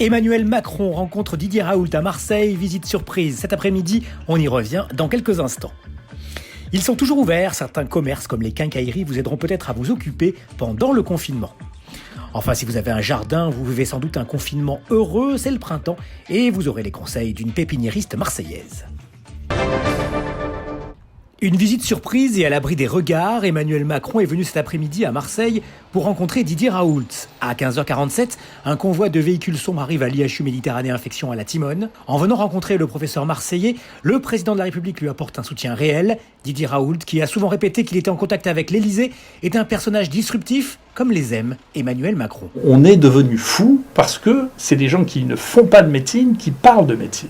Emmanuel Macron rencontre Didier Raoult à Marseille, visite surprise cet après-midi, on y revient dans quelques instants. Ils sont toujours ouverts, certains commerces comme les quincailleries vous aideront peut-être à vous occuper pendant le confinement. Enfin, si vous avez un jardin, vous vivez sans doute un confinement heureux, c'est le printemps et vous aurez les conseils d'une pépiniériste marseillaise. Une visite surprise et à l'abri des regards, Emmanuel Macron est venu cet après-midi à Marseille pour rencontrer Didier Raoult. À 15h47, un convoi de véhicules sombres arrive à l'IHU Méditerranée Infection à la Timone. En venant rencontrer le professeur marseillais, le président de la République lui apporte un soutien réel. Didier Raoult, qui a souvent répété qu'il était en contact avec l'Élysée, est un personnage disruptif, comme les aime Emmanuel Macron. On est devenu fou parce que c'est des gens qui ne font pas de médecine, qui parlent de médecine.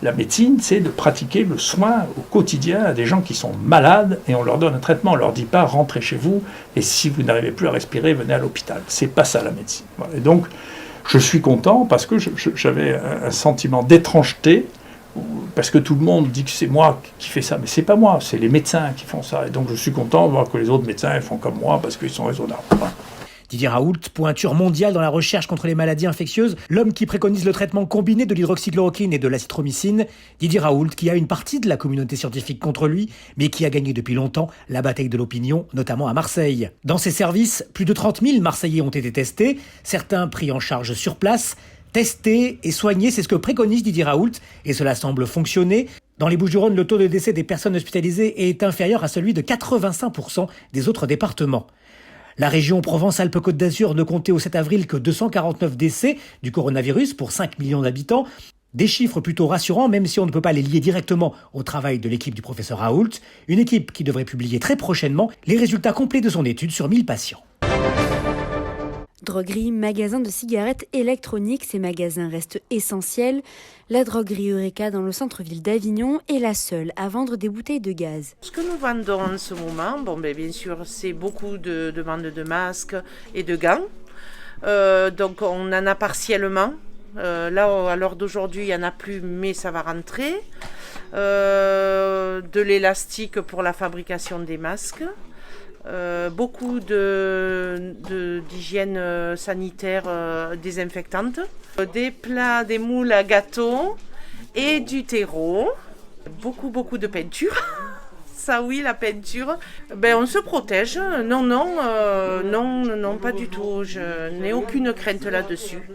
La médecine, c'est de pratiquer le soin au quotidien à des gens qui sont malades et on leur donne un traitement. On ne leur dit pas rentrez chez vous et si vous n'arrivez plus à respirer, venez à l'hôpital. C'est pas ça la médecine. Voilà. Et donc, je suis content parce que j'avais un sentiment d'étrangeté parce que tout le monde dit que c'est moi qui fais ça, mais c'est pas moi, c'est les médecins qui font ça. Et donc, je suis content de voir que les autres médecins ils font comme moi parce qu'ils sont raisonnables. Voilà. Didier Raoult, pointure mondiale dans la recherche contre les maladies infectieuses, l'homme qui préconise le traitement combiné de l'hydroxychloroquine et de l'azithromycine. Didier Raoult, qui a une partie de la communauté scientifique contre lui, mais qui a gagné depuis longtemps la bataille de l'opinion, notamment à Marseille. Dans ses services, plus de 30 000 Marseillais ont été testés, certains pris en charge sur place. Tester et soigner, c'est ce que préconise Didier Raoult, et cela semble fonctionner. Dans les Bouches-du-Rhône, le taux de décès des personnes hospitalisées est inférieur à celui de 85% des autres départements. La région Provence-Alpes-Côte d'Azur ne comptait au 7 avril que 249 décès du coronavirus pour 5 millions d'habitants. Des chiffres plutôt rassurants, même si on ne peut pas les lier directement au travail de l'équipe du professeur Raoult. Une équipe qui devrait publier très prochainement les résultats complets de son étude sur 1000 patients. Droguerie, magasins de cigarettes électroniques, ces magasins restent essentiels. La droguerie Eureka dans le centre-ville d'Avignon est la seule à vendre des bouteilles de gaz. Ce que nous vendons en ce moment, bien sûr, c'est beaucoup de demandes de masques et de gants. Donc on en a partiellement. Là, à l'heure d'aujourd'hui, il n'y en a plus, mais ça va rentrer. De l'élastique pour la fabrication des masques. Beaucoup d'hygiène sanitaire désinfectante, des plats, des moules à gâteaux et du terreau, beaucoup de peinture. Ça oui, la peinture, on se protège, non, pas du tout, je n'ai aucune crainte là-dessus.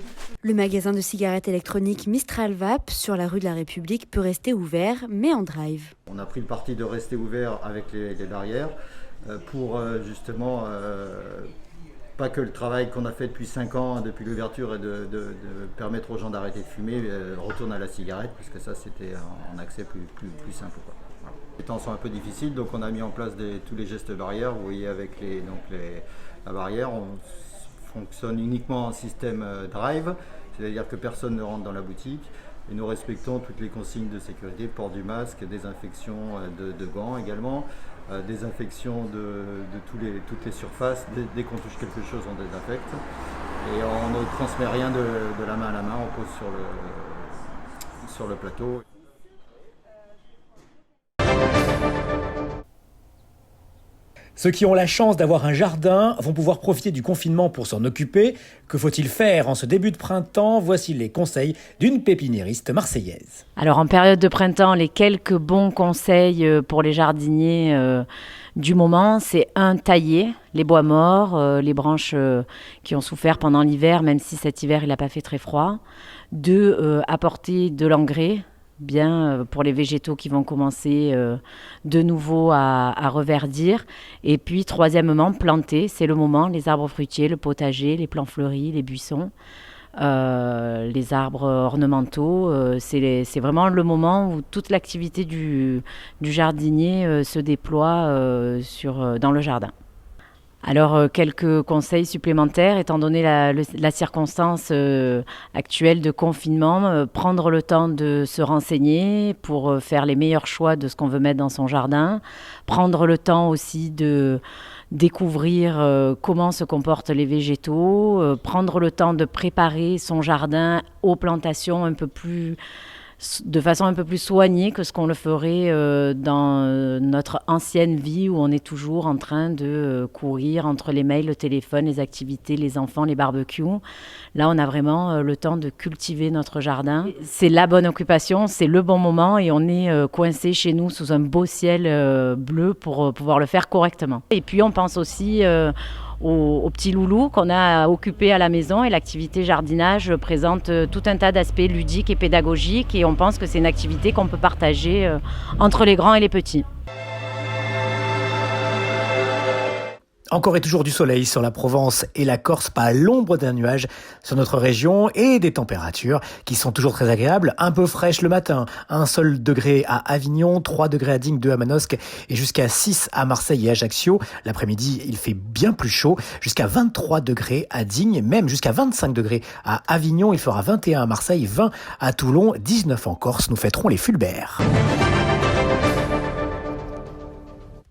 Le magasin de cigarettes électroniques Mistral Vape sur la rue de la République peut rester ouvert, mais en drive. On a pris le parti de rester ouvert avec les barrières. Pour justement pas que le travail qu'on a fait depuis 5 ans, depuis l'ouverture, et de permettre aux gens d'arrêter de fumer, retourne à la cigarette, parce que ça c'était un accès plus simple, quoi. Voilà. Les temps sont un peu difficiles, donc on a mis en place tous les gestes barrières. Vous voyez avec la barrière, on fonctionne uniquement en système drive, c'est-à-dire que personne ne rentre dans la boutique. Et nous respectons toutes les consignes de sécurité, port du masque, désinfection de gants également, désinfection de toutes les surfaces. Dès qu'on touche quelque chose, on désinfecte. Et on ne transmet rien de la main à la main, on pose sur le plateau. Ceux qui ont la chance d'avoir un jardin vont pouvoir profiter du confinement pour s'en occuper. Que faut-il faire en ce début de printemps ? Voici les conseils d'une pépiniériste marseillaise. Alors en période de printemps, les quelques bons conseils pour les jardiniers du moment, c'est tailler les bois morts, les branches qui ont souffert pendant l'hiver, même si cet hiver il n'a pas fait très froid. 2, apporter de l'engrais. Bien pour les végétaux qui vont commencer de nouveau à reverdir. Et puis, troisièmement, planter, c'est le moment, les arbres fruitiers, le potager, les plants fleuris, les buissons, les arbres ornementaux. C'est vraiment le moment où toute l'activité du jardinier se déploie dans le jardin. Alors, quelques conseils supplémentaires, étant donné la circonstance actuelle de confinement, prendre le temps de se renseigner pour faire les meilleurs choix de ce qu'on veut mettre dans son jardin, prendre le temps aussi de découvrir comment se comportent les végétaux, prendre le temps de préparer son jardin aux plantations un peu plus de façon un peu plus soignée que ce qu'on le ferait dans notre ancienne vie où on est toujours en train de courir entre les mails, le téléphone, les activités, les enfants, les barbecues. Là, on a vraiment le temps de cultiver notre jardin. C'est la bonne occupation, c'est le bon moment et on est coincé chez nous sous un beau ciel bleu pour pouvoir le faire correctement. Et puis, on pense aussi aux petits loulous qu'on a occupés à la maison et l'activité jardinage présente tout un tas d'aspects ludiques et pédagogiques et on pense que c'est une activité qu'on peut partager entre les grands et les petits. Encore et toujours du soleil sur la Provence et la Corse, pas l'ombre d'un nuage sur notre région et des températures qui sont toujours très agréables, un peu fraîches le matin, 1 seul degré à Avignon, 3 degrés à Digne, 2 à Manosque et jusqu'à 6 à Marseille et Ajaccio. L'après-midi, il fait bien plus chaud, jusqu'à 23 degrés à Digne, même jusqu'à 25 degrés à Avignon. Il fera 21 à Marseille, 20 à Toulon, 19 en Corse. Nous fêterons les Fulbert.